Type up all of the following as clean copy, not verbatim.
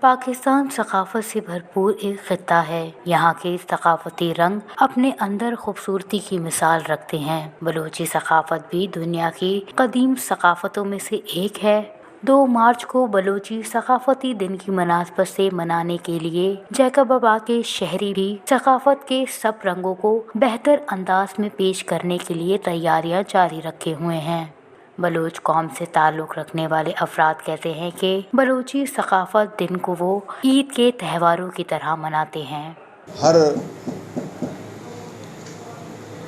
پاکستان ثقافت سے بھرپور ایک خطہ ہے۔ یہاں کے ثقافتی رنگ اپنے اندر خوبصورتی کی مثال رکھتے ہیں۔ بلوچی ثقافت بھی دنیا کی قدیم ثقافتوں میں سے ایک ہے۔ 2 مارچ کو بلوچی ثقافتی دن کی مناسبت سے منانے کے لیے جیکب آباد کے شہری بھی ثقافت کے سب رنگوں کو بہتر انداز میں پیش کرنے کے لیے تیاریاں جاری رکھے ہوئے ہیں۔ بلوچ قوم سے تعلق رکھنے والے افراد کہتے ہیں کہ بلوچی ثقافت دن کو وہ عید کے تہواروں کی طرح مناتے ہیں۔ ہر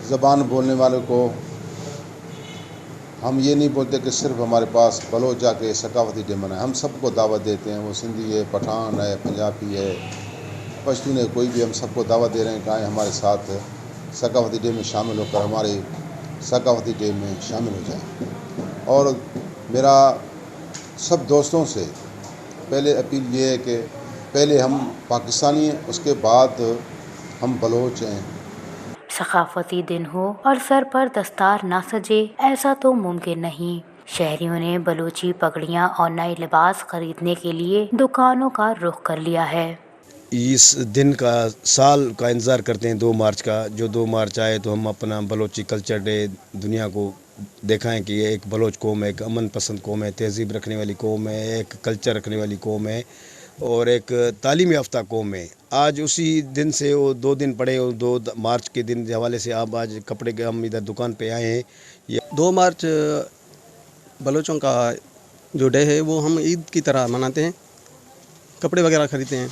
زبان بولنے والے کو ہم یہ نہیں بولتے کہ صرف ہمارے پاس بلوچ جا کے ثقافتی ڈے منائے، ہم سب کو دعوت دیتے ہیں، وہ سندھی ہے، پٹھان ہے، پنجابی ہے، پشتون ہے، کوئی بھی، ہم سب کو دعوت دے رہے ہیں کہ آئیں ہمارے ساتھ ثقافتی ڈے میں شامل ہو کر ہمارے ثقافتی ڈے میں شامل ہو جائیں۔ اور میرا سب دوستوں سے پہلے اپیل یہ ہے کہ پہلے ہم پاکستانی ہیں، اس کے بعد ہم بلوچ ہیں۔ ثقافتی دن ہو اور سر پر دستار نہ سجے، ایسا تو ممکن نہیں۔ شہریوں نے بلوچی پگڑیاں اور نئے لباس خریدنے کے لیے دکانوں کا رخ کر لیا ہے۔ اس دن کا سال کا انتظار کرتے ہیں 2 مارچ کا، جو 2 مارچ آئے تو ہم اپنا بلوچی کلچر ڈے دنیا کو دکھائیں کہ یہ ایک بلوچ قوم ہے، ایک امن پسند قوم ہے، تہذیب رکھنے والی قوم ہے، ایک کلچر رکھنے والی قوم ہے اور ایک تعلیم یافتہ قوم ہے۔ آج اسی دن سے وہ 2 دن پڑے، اور 2 مارچ کے دن کے حوالے سے آپ آج کپڑے کے ہم ادھر دکان پہ آئے ہیں۔ 2 مارچ بلوچوں کا جو ڈے ہے وہ ہم عید کی طرح مناتے ہیں، کپڑے وغیرہ خریدتے ہیں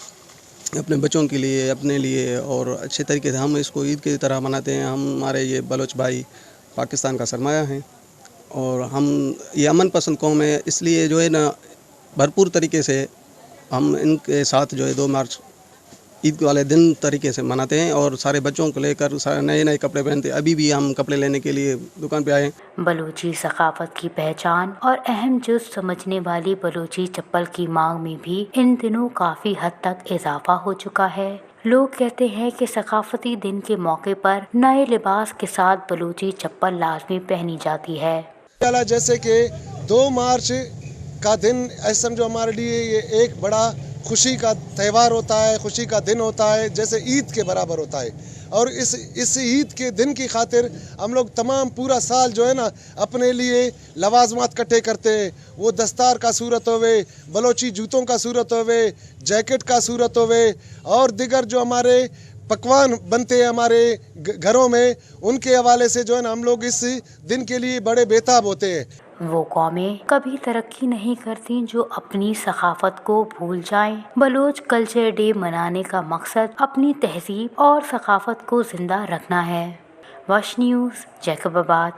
اپنے بچوں کے لیے، اپنے لیے، اور اچھے طریقے سے ہم اس کو عید کی طرح مناتے ہیں۔ ہمارے یہ بلوچ بھائی پاکستان کا سرمایہ ہیں اور ہم یہ امن پسند قوم ہے، اس لیے جو ہے نا بھرپور طریقے سے ہم ان کے ساتھ جو ہے 2 مارچ عید والے دن طریقے سے مناتے ہیں اور سارے بچوں کو لے کر سارے نئے کپڑے پہنتے ہیں۔ ابھی بھی ہم کپڑے لینے کے لیے دکان پہ آئے ہیں۔ بلوچی ثقافت کی پہچان اور اہم جز سمجھنے والی بلوچی چپل کی مانگ میں بھی ان دنوں کافی حد تک اضافہ ہو چکا ہے۔ لوگ کہتے ہیں کہ ثقافتی دن کے موقع پر نئے لباس کے ساتھ بلوچی چپل لازمی پہنی جاتی ہے۔ جیسے کہ 2 مارچ کا دن ایسے سمجھو ہمارے لیے یہ ایک بڑا خوشی کا تہوار ہوتا ہے، خوشی کا دن ہوتا ہے، جیسے عید کے برابر ہوتا ہے۔ اور اس عید کے دن کی خاطر ہم لوگ تمام پورا سال جو ہے نا اپنے لیے لوازمات کٹھے کرتے ہیں، وہ دستار کا صورت ہوئے، بلوچی جوتوں کا صورت ہوئے، جیکٹ کا صورت ہوئے، اور دیگر جو ہمارے پکوان بنتے ہیں ہمارے گھروں میں، ان کے حوالے سے جو ہے نا ہم لوگ اس دن کے لیے بڑے بےتاب ہوتے ہیں۔ وہ قومیں کبھی ترقی نہیں کرتی جو اپنی ثقافت کو بھول جائیں۔ بلوچ کلچر ڈے منانے کا مقصد اپنی تہذیب اور ثقافت کو زندہ رکھنا ہے۔ واش نیوز، جیکب آباد۔